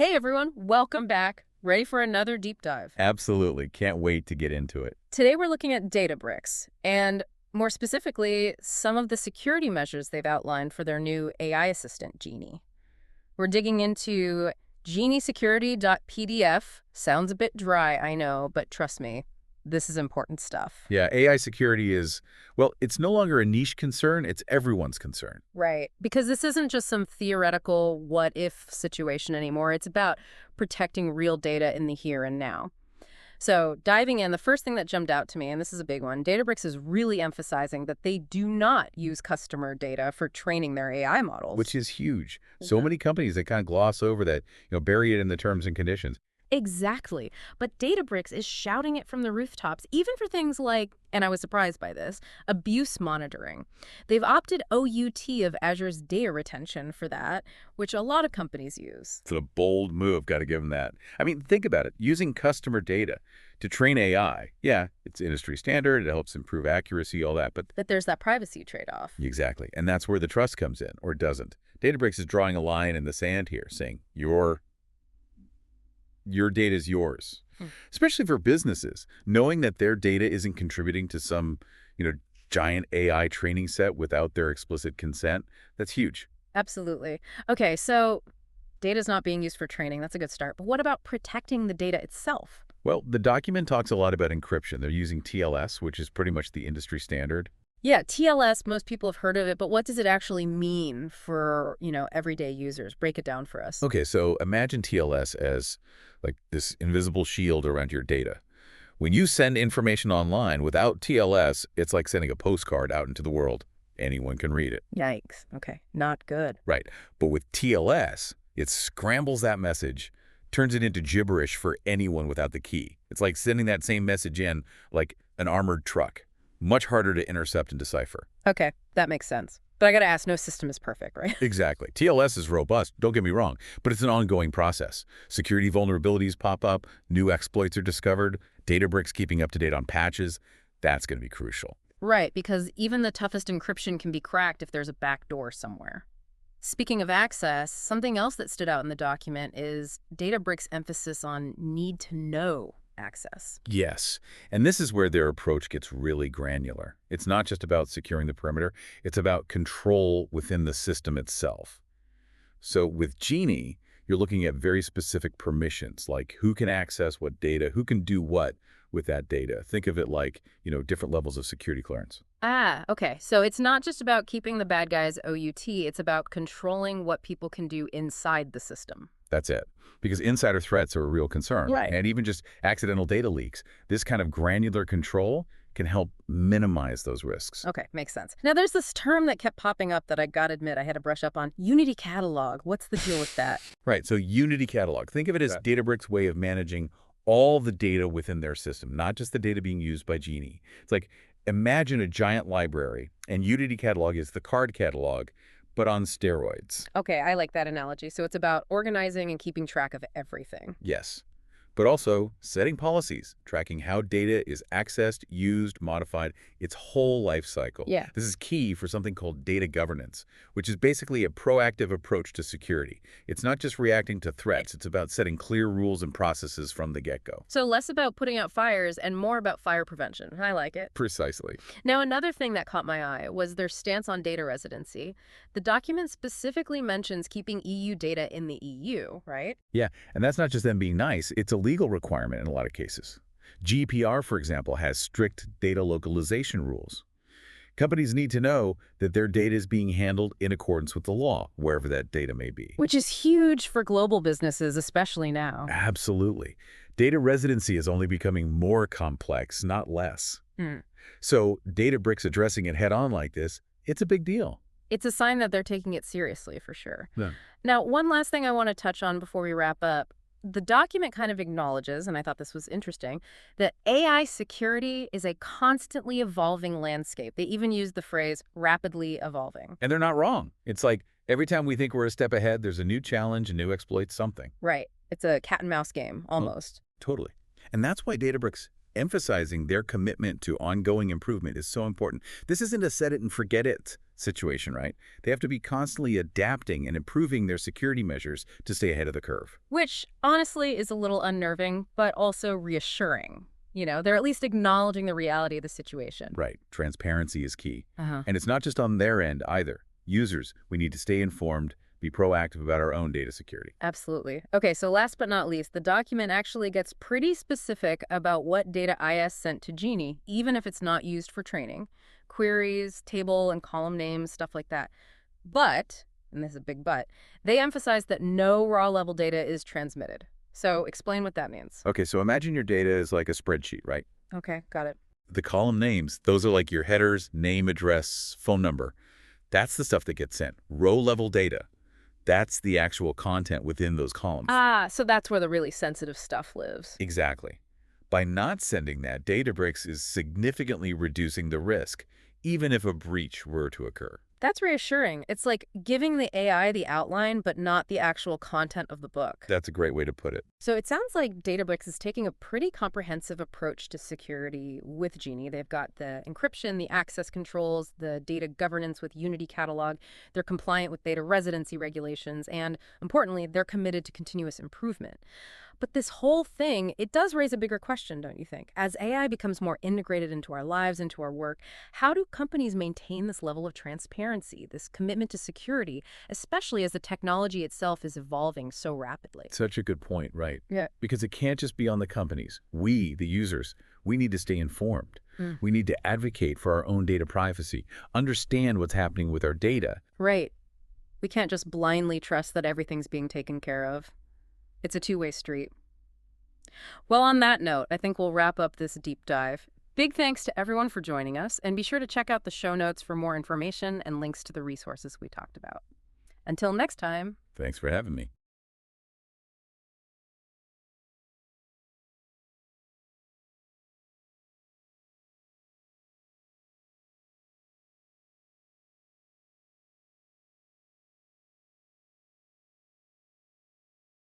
Hey everyone, welcome back. Ready for another deep dive. Absolutely. Can't wait to get into it. Today we're looking at Databricks, and more specifically, some of the security measures they've outlined for their new AI assistant, Genie. We're digging into geniesecurity.pdf. Sounds a bit dry, I know, but trust me, this is important stuff. Yeah, AI security is, well, it's no longer a niche concern, it's everyone's concern. Right. Because this isn't just some theoretical what if situation anymore. It's about protecting real data in the here and now. So, diving in, the first thing that jumped out to me, and this is a big one, Databricks is really emphasizing that they do not use customer data for training their AI models. Which is huge. So many companies that kind of gloss over that, bury it in the terms and conditions. Exactly. But Databricks is shouting it from the rooftops, even for things like, and I was surprised by this, abuse monitoring. They've opted OUT of Azure's data retention for that, which a lot of companies use. It's a bold move, got to give them that. I mean, think about it. Using customer data to train AI, yeah, it's industry standard, it helps improve accuracy, all that, but But there's that privacy trade-off. exactly. And that's where the trust comes in, or doesn't. Databricks is drawing a line in the sand here, saying your data is yours, especially for businesses. Knowing that their data isn't contributing to some, giant AI training set without their explicit consent, that's huge. Absolutely. Okay, so data's not being used for training. That's a good start. But what about protecting the data itself? Well, the document talks a lot about encryption. They're using TLS, which is pretty much the industry standard. Yeah, TLS, most people have heard of it, but what does it actually mean for, everyday users? Break it down for us. Okay, so imagine TLS as like this invisible shield around your data. When you send information online without TLS, it's like sending a postcard out into the world. Anyone can read it. Yikes. Okay, not good. Right. But with TLS, it scrambles that message, turns it into gibberish for anyone without the key. It's like sending that same message in like an armored truck. Much harder to intercept and decipher. Okay, that makes sense. But I gotta ask, no system is perfect, right? Exactly. TLS is robust, don't get me wrong, but it's an ongoing process. Security vulnerabilities pop up, new exploits are discovered, Databricks keeping up to date on patches. That's going to be crucial. Right, because even the toughest encryption can be cracked if there's a backdoor somewhere. Speaking of access, something else that stood out in the document is Databricks' emphasis on need-to-know access. Yes, and this is where their approach gets really granular. It's not just about securing the perimeter, it's about control within the system itself. So with Genie, you're looking at very specific permissions, like who can access what data, who can do what with that data. Think of it like, different levels of security clearance. Ah, okay. So it's not just about keeping the bad guys OUT, it's about controlling what people can do inside the system. That's it. Because insider threats are a real concern. Right. And even just accidental data leaks. This kind of granular control can help minimize those risks. Okay, makes sense. Now, there's this term that kept popping up that I gotta admit I had to brush up on. Unity Catalog. What's the deal with that? Right. So Unity Catalog. Think of it as Databricks' way of managing all the data within their system, not just the data being used by Genie. It's like, imagine a giant library, and Unity Catalog is the card catalog, but on steroids. Okay, I like that analogy. So it's about organizing and keeping track of everything. Yes. But also setting policies, tracking how data is accessed, used, modified, its whole life cycle. Yeah. This is key for something called data governance, which is basically a proactive approach to security. It's not just reacting to threats. It's about setting clear rules and processes from the get-go. So less about putting out fires and more about fire prevention. I like it. Precisely. Now, another thing that caught my eye was their stance on data residency. The document specifically mentions keeping EU data in the EU, right? Yeah, and that's not just them being nice. It's a legal requirement in a lot of cases. GDPR, for example, has strict data localization rules. Companies need to know that their data is being handled in accordance with the law, wherever that data may be. Which is huge for global businesses, especially now. Absolutely. Data residency is only becoming more complex, not less. Mm. So Databricks addressing it head-on like this, it's a big deal. It's a sign that they're taking it seriously, for sure. Yeah. Now, one last thing I want to touch on before we wrap up. The document kind of acknowledges, and I thought this was interesting, that AI security is a constantly evolving landscape. They even use the phrase rapidly evolving. And they're not wrong. It's like every time we think we're a step ahead, there's a new challenge, a new exploit, something. Right. It's a cat and mouse game, almost. Totally. And that's why Databricks emphasizing their commitment to ongoing improvement is so important. This isn't a set it and forget it situation, right? They have to be constantly adapting and improving their security measures to stay ahead of the curve. Which, honestly, is a little unnerving, but also reassuring. They're at least acknowledging the reality of the situation. Right. Transparency is key. Uh-huh. And it's not just on their end either. Users, we need to stay informed, be proactive about our own data security. Absolutely. Okay, so last but not least, the document actually gets pretty specific about what data IS sent to Genie, even if it's not used for training. Queries, table and column names, stuff like that. But, and this is a big but, they emphasize that no raw level data is transmitted. So explain what that means. Okay, so imagine your data is like a spreadsheet, right? Okay, got it. The column names, those are like your headers, name, address, phone number. That's the stuff that gets sent. Row-level data. That's the actual content within those columns. Ah, so that's where the really sensitive stuff lives. Exactly. By not sending that, Databricks is significantly reducing the risk, even if a breach were to occur. That's reassuring. It's like giving the AI the outline, but not the actual content of the book. That's a great way to put it. So it sounds like Databricks is taking a pretty comprehensive approach to security with Genie. They've got the encryption, the access controls, the data governance with Unity Catalog. They're compliant with data residency regulations, and importantly, they're committed to continuous improvement. But this whole thing, it does raise a bigger question, don't you think? As AI becomes more integrated into our lives, into our work, how do companies maintain this level of transparency, this commitment to security, especially as the technology itself is evolving so rapidly? Such a good point, right? Yeah. Because it can't just be on the companies. We, the users, we need to stay informed. We need to advocate for our own data privacy, understand what's happening with our data. Right. We can't just blindly trust that everything's being taken care of. It's a two-way street. Well, on that note, I think we'll wrap up this deep dive. Big thanks to everyone for joining us, and be sure to check out the show notes for more information and links to the resources we talked about. Until next time. Thanks for having me.